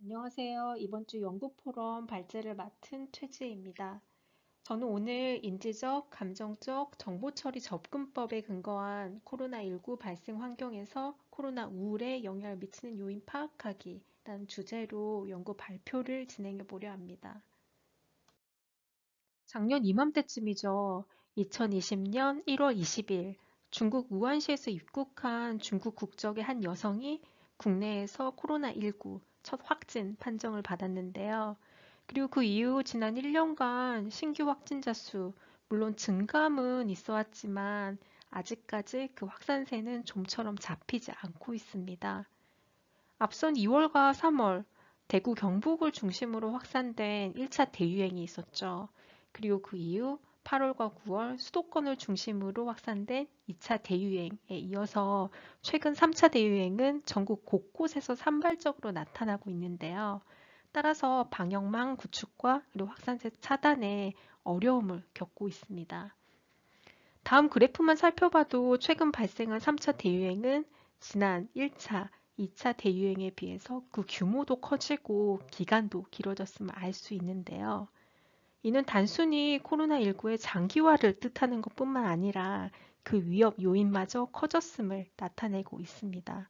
안녕하세요. 이번 주 연구 포럼 발제를 맡은 최지혜입니다. 저는 오늘 인지적, 감정적 정보 처리 접근법에 근거한 코로나19 발생 환경에서 코로나 우울에 영향을 미치는 요인 파악하기라는 주제로 연구 발표를 진행해 보려 합니다. 작년 이맘때쯤이죠. 2020년 1월 20일 중국 우한시에서 입국한 중국 국적의 한 여성이 국내에서 코로나19 첫 확진 판정을 받았는데요. 그리고 그 이후 지난 1년간 신규 확진자 수, 물론 증감은 있어 왔지만 아직까지 그 확산세는 좀처럼 잡히지 않고 있습니다. 앞선 2월과 3월 대구 경북을 중심으로 확산된 1차 대유행이 있었죠. 그리고 그 이후 8월과 9월 수도권을 중심으로 확산된 2차 대유행에 이어서 최근 3차 대유행은 전국 곳곳에서 산발적으로 나타나고 있는데요. 따라서 방역망 구축과 그리고 확산세 차단에 어려움을 겪고 있습니다. 다음 그래프만 살펴봐도 최근 발생한 3차 대유행은 지난 1차, 2차 대유행에 비해서 그 규모도 커지고 기간도 길어졌음을 알 수 있는데요. 이는 단순히 코로나19의 장기화를 뜻하는 것뿐만 아니라 그 위협 요인마저 커졌음을 나타내고 있습니다.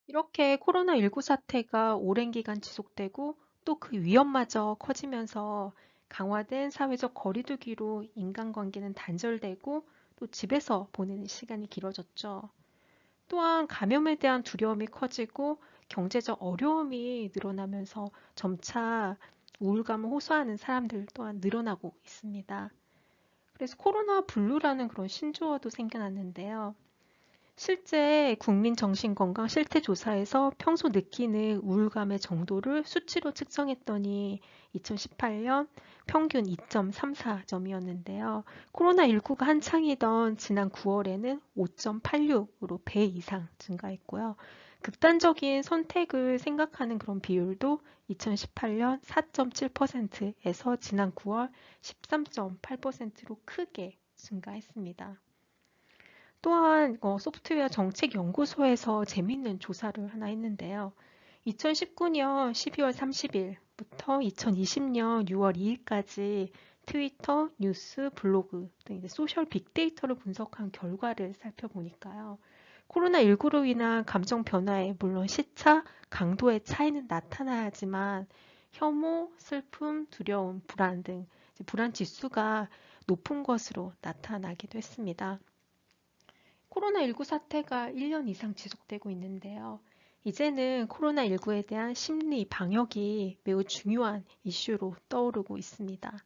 이렇게 코로나19 사태가 오랜 기간 지속되고 또 그 위험마저 커지면서 강화된 사회적 거리두기로 인간관계는 단절되고 또 집에서 보내는 시간이 길어졌죠. 또한 감염에 대한 두려움이 커지고 경제적 어려움이 늘어나면서 점차 우울감을 호소하는 사람들 또한 늘어나고 있습니다. 그래서 코로나 블루라는 그런 신조어도 생겨났는데요. 실제 국민정신건강 실태조사에서 평소 느끼는 우울감의 정도를 수치로 측정했더니 2018년 평균 2.34점이었는데요. 코로나19가 한창이던 지난 9월에는 5.86으로 배 이상 증가했고요. 극단적인 선택을 생각하는 그런 비율도 2018년 4.7%에서 지난 9월 13.8%로 크게 증가했습니다. 또한 소프트웨어 정책연구소에서 재밌는 조사를 하나 했는데요. 2019년 12월 30일부터 2020년 6월 2일까지 트위터, 뉴스, 블로그 등 이제 소셜 빅데이터를 분석한 결과를 살펴보니까요. 코로나19로 인한 감정 변화에 물론 시차, 강도의 차이는 나타나야지만 혐오, 슬픔, 두려움, 불안 등 불안 지수가 높은 것으로 나타나기도 했습니다. 코로나19 사태가 1년 이상 지속되고 있는데요. 이제는 코로나19에 대한 심리 방역이 매우 중요한 이슈로 떠오르고 있습니다.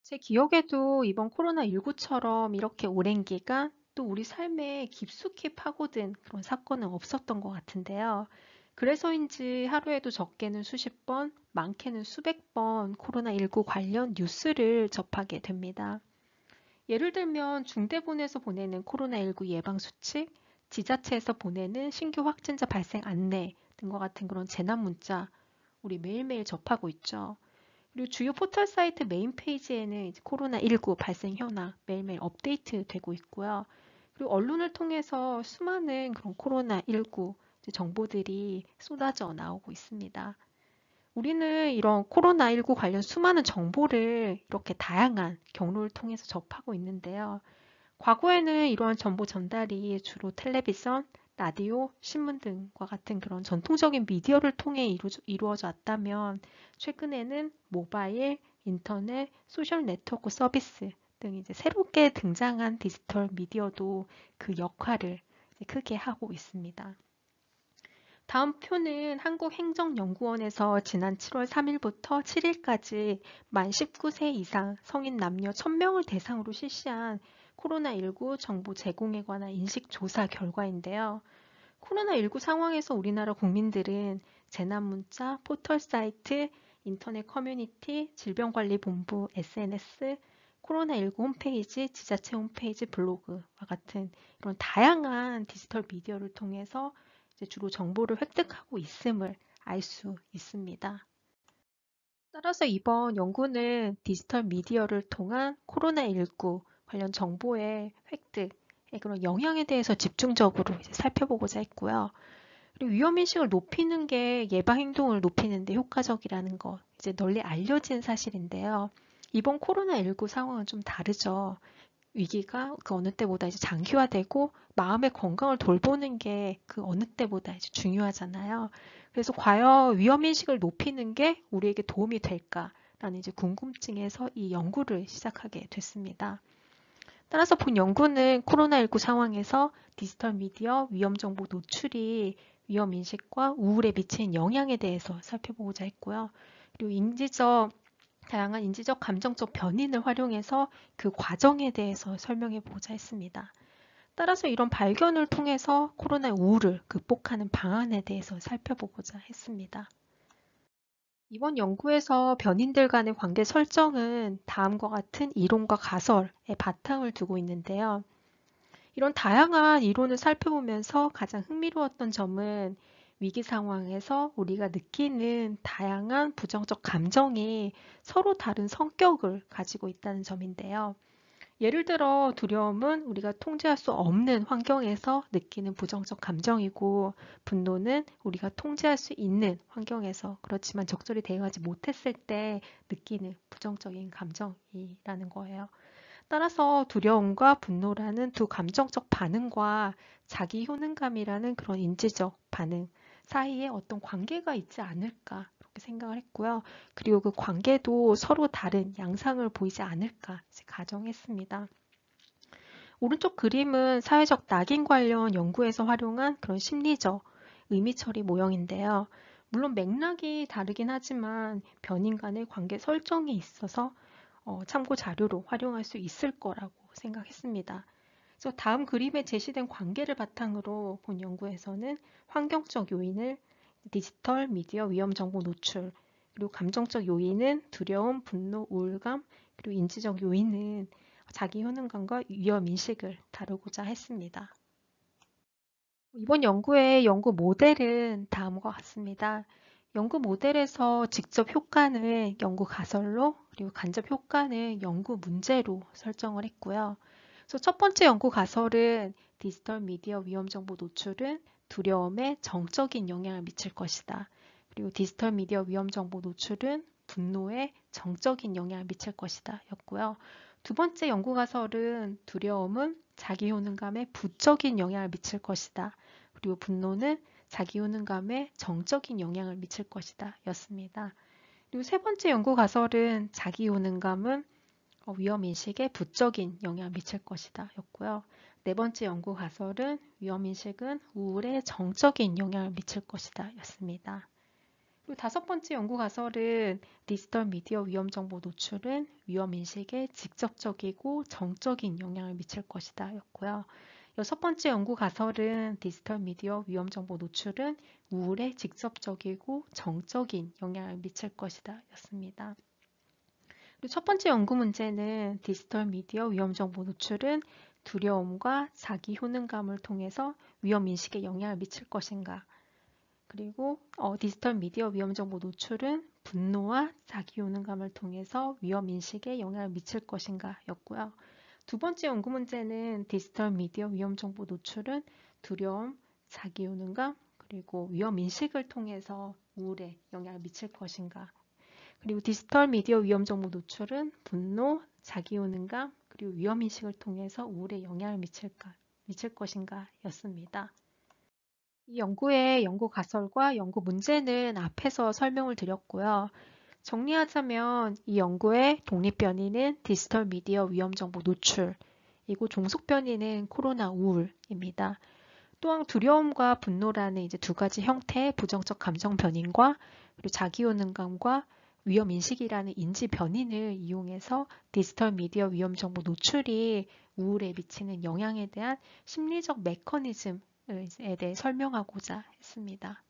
제 기억에도 이번 코로나19처럼 이렇게 오랜 기간 또 우리 삶에 깊숙이 파고든 그런 사건은 없었던 것 같은데요. 그래서인지 하루에도 적게는 수십 번, 많게는 수백 번 코로나19 관련 뉴스를 접하게 됩니다. 예를 들면 중대본에서 보내는 코로나19 예방수칙, 지자체에서 보내는 신규 확진자 발생 안내 등과 같은 그런 재난 문자 우리 매일매일 접하고 있죠. 그리고 주요 포털 사이트 메인 페이지에는 이제 코로나19 발생 현황 매일매일 업데이트 되고 있고요. 그리고 언론을 통해서 수많은 그런 코로나19 정보들이 쏟아져 나오고 있습니다. 우리는 이런 코로나19 관련 수많은 정보를 이렇게 다양한 경로를 통해서 접하고 있는데요. 과거에는 이러한 정보 전달이 주로 텔레비전, 라디오, 신문 등과 같은 그런 전통적인 미디어를 통해 이루어져 왔다면 최근에는 모바일, 인터넷, 소셜 네트워크 서비스 등 이제 새롭게 등장한 디지털 미디어도 그 역할을 크게 하고 있습니다. 다음 표는 한국행정연구원에서 지난 7월 3일부터 7일까지 만 19세 이상 성인 남녀 1000명을 대상으로 실시한 코로나19 정보 제공에 관한 인식조사 결과인데요. 코로나19 상황에서 우리나라 국민들은 재난문자, 포털 사이트, 인터넷 커뮤니티, 질병관리본부, SNS, 코로나19 홈페이지, 지자체 홈페이지, 블로그와 같은 이런 다양한 디지털 미디어를 통해서 주로 정보를 획득하고 있음을 알 수 있습니다. 따라서 이번 연구는 디지털 미디어를 통한 코로나19 관련 정보의 획득의 그런 영향에 대해서 집중적으로 살펴보고자 했고요. 그리고 위험인식을 높이는 게 예방행동을 높이는 데 효과적이라는 거 이제 널리 알려진 사실인데요. 이번 코로나19 상황은 좀 다르죠. 위기가 그 어느 때보다 이제 장기화되고 마음의 건강을 돌보는 게 그 어느 때보다 이제 중요하잖아요. 그래서 과연 위험인식을 높이는 게 우리에게 도움이 될까라는 이제 궁금증에서 이 연구를 시작하게 됐습니다. 따라서 본 연구는 코로나19 상황에서 디지털 미디어 위험 정보 노출이 위험 인식과 우울에 미치는 영향에 대해서 살펴보고자 했고요. 그리고 다양한 인지적, 감정적 변인을 활용해서 그 과정에 대해서 설명해 보고자 했습니다. 따라서 이런 발견을 통해서 코로나 우울을 극복하는 방안에 대해서 살펴보고자 했습니다. 이번 연구에서 변인들 간의 관계 설정은 다음과 같은 이론과 가설의 바탕을 두고 있는데요. 이런 다양한 이론을 살펴보면서 가장 흥미로웠던 점은 위기 상황에서 우리가 느끼는 다양한 부정적 감정이 서로 다른 성격을 가지고 있다는 점인데요. 예를 들어 두려움은 우리가 통제할 수 없는 환경에서 느끼는 부정적 감정이고 분노는 우리가 통제할 수 있는 환경에서 그렇지만 적절히 대응하지 못했을 때 느끼는 부정적인 감정이라는 거예요. 따라서 두려움과 분노라는 두 감정적 반응과 자기 효능감이라는 그런 인지적 반응 사이에 어떤 관계가 있지 않을까 그렇게 생각을 했고요. 그리고 그 관계도 서로 다른 양상을 보이지 않을까 가정했습니다. 오른쪽 그림은 사회적 낙인 관련 연구에서 활용한 그런 심리적 의미 처리 모형인데요. 물론 맥락이 다르긴 하지만 변인 간의 관계 설정이 있어서 참고 자료로 활용할 수 있을 거라고 생각했습니다. 그래서 다음 그림에 제시된 관계를 바탕으로 본 연구에서는 환경적 요인을 디지털 미디어 위험 정보 노출, 그리고 감정적 요인은 두려움, 분노, 우울감, 그리고 인지적 요인은 자기 효능감과 위험 인식을 다루고자 했습니다. 이번 연구의 연구 모델은 다음과 같습니다. 연구 모델에서 직접 효과는 연구 가설로 그리고 간접 효과는 연구 문제로 설정을 했고요. 그래서 첫 번째 연구 가설은 디지털 미디어 위험 정보 노출은 두려움에 정적인 영향을 미칠 것이다. 그리고 디지털 미디어 위험 정보 노출은 분노에 정적인 영향을 미칠 것이다 였고요. 두 번째 연구 가설은 두려움은 자기 효능감에 부적인 영향을 미칠 것이다. 그리고 분노는 자기 효능감에 정적인 영향을 미칠 것이다 였습니다. 그리고 세 번째 연구 가설은 자기 효능감은 위험인식에 부적인 영향을 미칠 것이다 였고요. 네 번째 연구 가설은 위험인식은 우울에 정적인 영향을 미칠 것이다 였습니다. 그리고 다섯 번째 연구 가설은 디지털 미디어 위험 정보 노출은 위험인식에 직접적이고 정적인 영향을 미칠 것이다 였고요. 여섯 번째 연구 가설은 디지털 미디어 위험 정보 노출은 우울에 직접적이고 정적인 영향을 미칠 것이다 였습니다. 그리고 첫 번째 연구 문제는 디지털 미디어 위험 정보 노출은 두려움과 자기 효능감을 통해서 위험 인식에 영향을 미칠 것인가. 그리고 디지털 미디어 위험 정보 노출은 분노와 자기 효능감을 통해서 위험 인식에 영향을 미칠 것인가 였고요. 두 번째 연구 문제는 디지털 미디어 위험 정보 노출은 두려움, 자기 효능감, 그리고 위험 인식을 통해서 우울에 영향을 미칠 것인가. 그리고 디지털 미디어 위험 정보 노출은 분노, 자기 효능감, 그리고 위험 인식을 통해서 우울에 영향을 미칠 것인가 였습니다. 이 연구의 연구 가설과 연구 문제는 앞에서 설명을 드렸고요. 정리하자면 이 연구의 독립 변이는 디지털 미디어 위험 정보 노출이고 종속 변이는 코로나 우울입니다. 또한 두려움과 분노라는 이제 두 가지 형태의 부정적 감정 변인과 그리고 자기 효능감과 위험 인식이라는 인지 변인을 이용해서 디지털 미디어 위험 정보 노출이 우울에 미치는 영향에 대한 심리적 메커니즘에 대해 설명하고자 했습니다.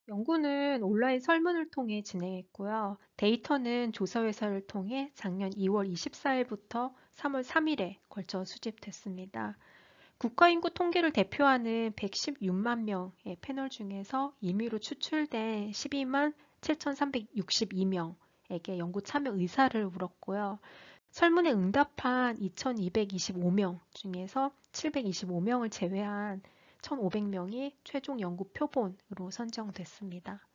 연구는 온라인 설문을 통해 진행했고요. 데이터는 조사회사를 통해 작년 2월 24일부터 3월 3일에 걸쳐 수집됐습니다. 국가인구 통계를 대표하는 116만 명의 패널 중에서 임의로 추출된 12만 7,362명에게 연구 참여 의사를 물었고요. 설문에 응답한 2,225명 중에서 725명을 제외한 1,500명이 최종 연구 표본으로 선정됐습니다.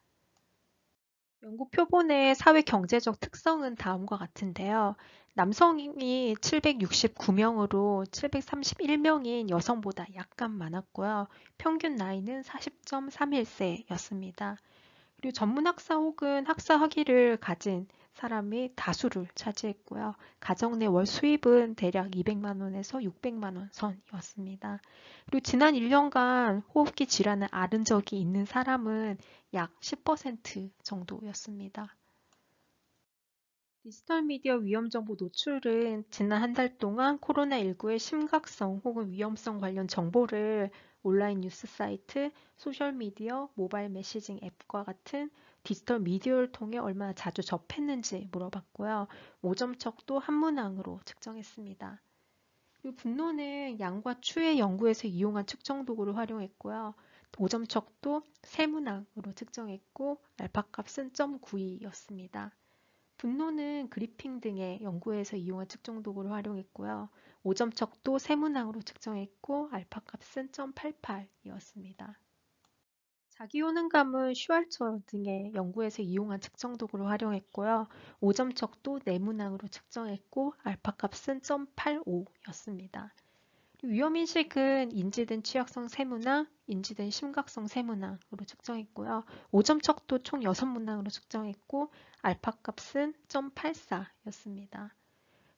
연구 표본의 사회 경제적 특성은 다음과 같은데요. 남성이 769명으로 731명인 여성보다 약간 많았고요. 평균 나이는 40.31세였습니다. 그리고 전문 학사 혹은 학사 학위를 가진 사람이 다수를 차지했고요. 가정 내 월 수입은 대략 200만 원에서 600만 원 선이었습니다. 그리고 지난 1년간 호흡기 질환을 앓은 적이 있는 사람은 약 10% 정도였습니다. 디지털 미디어 위험 정보 노출은 지난 한 달 동안 코로나19의 심각성 혹은 위험성 관련 정보를 온라인 뉴스 사이트, 소셜미디어, 모바일 메시징 앱과 같은 디지털 미디어를 통해 얼마나 자주 접했는지 물어봤고요. 5점 척도 한문항으로 측정했습니다. 그리고 분노는 양과 추의 연구에서 이용한 측정 도구를 활용했고요. 5점 척도 세문항으로 측정했고 알파 값은 0.92였습니다. 분노는 그리핑 등의 연구에서 이용한 측정 도구를 활용했고요. 5점 척도 세문항으로 측정했고 알파 값은 0.88이었습니다. 자기 효능감은 슈왈처 등의 연구에서 이용한 측정 도구를 활용했고요. 5점 척도 네문항으로 측정했고 알파 값은 0.85였습니다. 위험인식은 인지된 취약성 세문항, 인지된 심각성 세문항으로 측정했고요. 5점 척도 총 6문항으로 측정했고 알파 값은 0.84였습니다.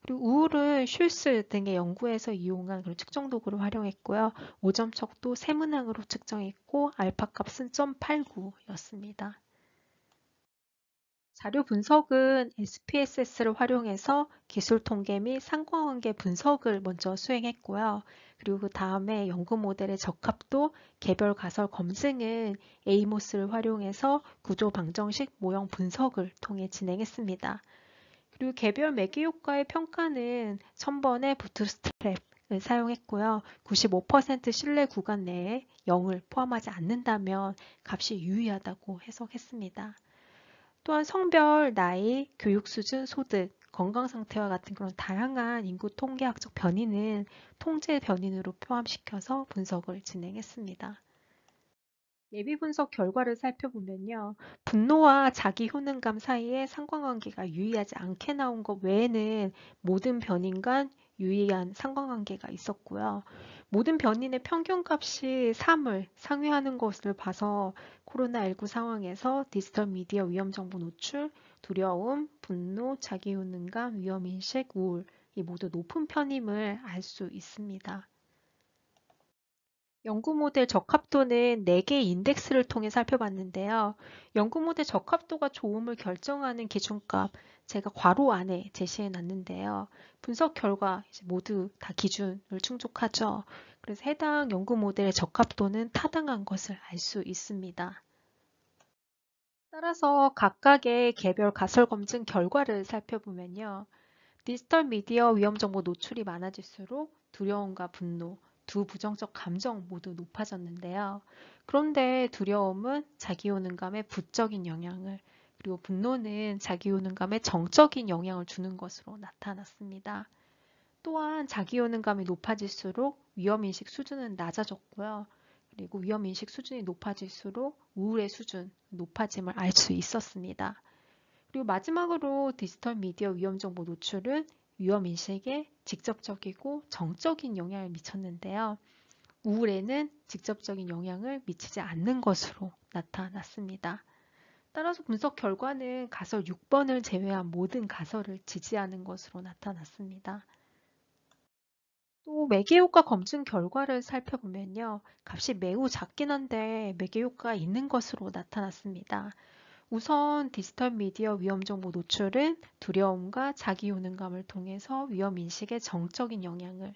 그리고 우울은 슐스 등의 연구에서 이용한 그런 측정 도구를 활용했고요. 5점 척도 세문항으로 측정했고 알파 값은 0.89였습니다. 자료 분석은 SPSS를 활용해서 기술 통계 및 상관관계 분석을 먼저 수행했고요. 그리고 그 다음에 연구 모델의 적합도, 개별 가설 검증은 에이모스를 활용해서 구조 방정식 모형 분석을 통해 진행했습니다. 그리고 개별 매개 효과의 평가는 1000번의 부트스트랩을 사용했고요. 95% 신뢰 구간 내에 0을 포함하지 않는다면 값이 유의하다고 해석했습니다. 또한 성별, 나이, 교육 수준, 소득, 건강 상태와 같은 그런 다양한 인구 통계학적 변이는 통제 변인으로 포함시켜서 분석을 진행했습니다. 예비 분석 결과를 살펴보면요. 분노와 자기 효능감 사이에 상관관계가 유의하지 않게 나온 것 외에는 모든 변인 간 유의한 상관관계가 있었고요. 모든 변인의 평균값이 3을 상회하는 것을 봐서 코로나19 상황에서 디지털 미디어 위험 정보 노출, 두려움, 분노, 자기 효능감, 위험인식, 우울 이 모두 높은 편임을 알 수 있습니다. 연구 모델 적합도는 4개의 인덱스를 통해 살펴봤는데요. 연구 모델 적합도가 좋음을 결정하는 기준값 제가 괄호 안에 제시해 놨는데요. 분석 결과 모두 다 기준을 충족하죠. 그래서 해당 연구 모델의 적합도는 타당한 것을 알 수 있습니다. 따라서 각각의 개별 가설 검증 결과를 살펴보면요. 디지털 미디어 위험 정보 노출이 많아질수록 두려움과 분노, 두 부정적 감정 모두 높아졌는데요. 그런데 두려움은 자기 효능감에 부적인 영향을, 그리고 분노는 자기 효능감에 정적인 영향을 주는 것으로 나타났습니다. 또한 자기 효능감이 높아질수록 위험인식 수준은 낮아졌고요. 그리고 위험인식 수준이 높아질수록 우울의 수준, 높아짐을 알 수 있었습니다. 그리고 마지막으로 디지털 미디어 위험 정보 노출은 위험 인식에 직접적이고 정적인 영향을 미쳤는데요. 우울에는 직접적인 영향을 미치지 않는 것으로 나타났습니다. 따라서 분석 결과는 가설 6번을 제외한 모든 가설을 지지하는 것으로 나타났습니다. 또 매개 효과 검증 결과를 살펴보면요. 값이 매우 작긴 한데 매개 효과가 있는 것으로 나타났습니다. 우선 디지털 미디어 위험 정보 노출은 두려움과 자기 효능감을 통해서 위험 인식에 정적인 영향을,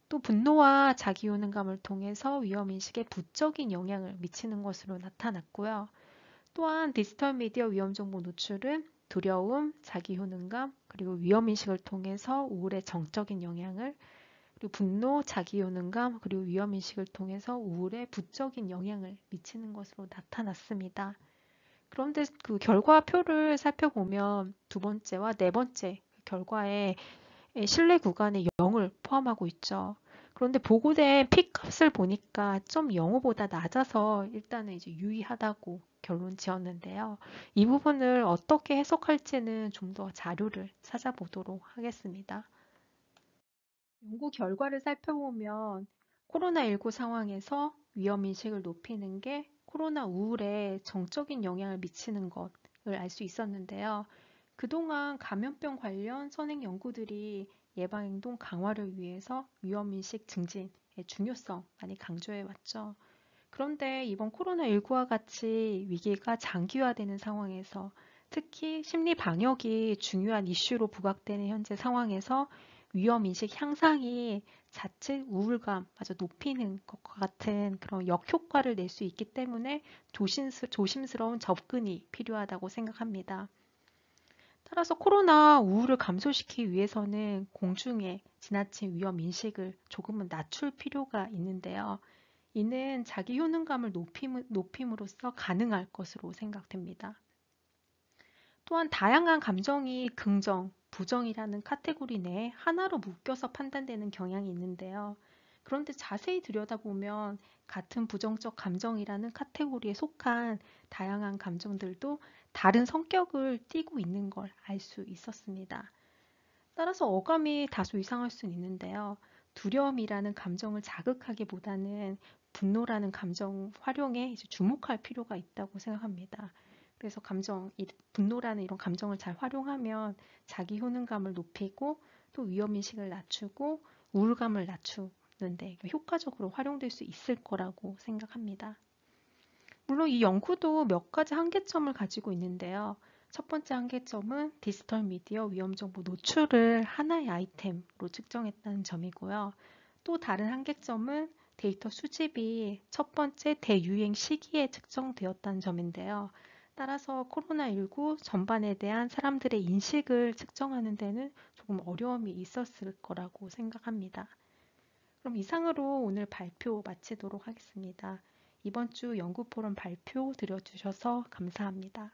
또 분노와 자기 효능감을 통해서 위험 인식에 부적인 영향을 미치는 것으로 나타났고요. 또한 디지털 미디어 위험 정보 노출은 두려움, 자기 효능감, 그리고 위험 인식을 통해서 우울에 정적인 영향을, 그리고 분노, 자기 효능감, 그리고 위험 인식을 통해서 우울에 부적인 영향을 미치는 것으로 나타났습니다. 그런데 그 결과표를 살펴보면 두 번째와 네 번째 결과에 신뢰 구간에 0을 포함하고 있죠. 그런데 보고된 P값을 보니까 0.05보다 낮아서 일단은 이제 유의하다고 결론 지었는데요. 이 부분을 어떻게 해석할지는 좀 더 자료를 찾아보도록 하겠습니다. 연구 결과를 살펴보면 코로나19 상황에서 위험인식을 높이는 게 코로나 우울에 정적인 영향을 미치는 것을 알 수 있었는데요. 그동안 감염병 관련 선행 연구들이 예방행동 강화를 위해서 위험인식 증진의 중요성 많이 강조해 왔죠. 그런데 이번 코로나19와 같이 위기가 장기화되는 상황에서 특히 심리 방역이 중요한 이슈로 부각되는 현재 상황에서 위험인식 향상이 자칫 우울감마저 높이는 것과 같은 그런 역효과를 낼 수 있기 때문에 조심스러운 접근이 필요하다고 생각합니다. 따라서 코로나 우울을 감소시키기 위해서는 공중에 지나친 위험 인식을 조금은 낮출 필요가 있는데요. 이는 자기 효능감을 높임으로써 가능할 것으로 생각됩니다. 또한 다양한 감정이 긍정, 부정이라는 카테고리 내에 하나로 묶여서 판단되는 경향이 있는데요. 그런데 자세히 들여다보면 같은 부정적 감정이라는 카테고리에 속한 다양한 감정들도 다른 성격을 띠고 있는 걸 알 수 있었습니다. 따라서 어감이 다소 이상할 수는 있는데요. 두려움이라는 감정을 자극하기보다는 분노라는 감정 활용에 이제 주목할 필요가 있다고 생각합니다. 그래서 분노라는 이런 감정을 잘 활용하면 자기 효능감을 높이고 또 위험인식을 낮추고 우울감을 낮추는데 효과적으로 활용될 수 있을 거라고 생각합니다. 물론 이 연구도 몇 가지 한계점을 가지고 있는데요. 첫 번째 한계점은 디지털 미디어 위험 정보 노출을 하나의 아이템으로 측정했다는 점이고요. 또 다른 한계점은 데이터 수집이 첫 번째 대유행 시기에 측정되었다는 점인데요. 따라서 코로나19 전반에 대한 사람들의 인식을 측정하는 데는 조금 어려움이 있었을 거라고 생각합니다. 그럼 이상으로 오늘 발표 마치도록 하겠습니다. 이번 주 연구포럼 발표 들어주셔서 감사합니다.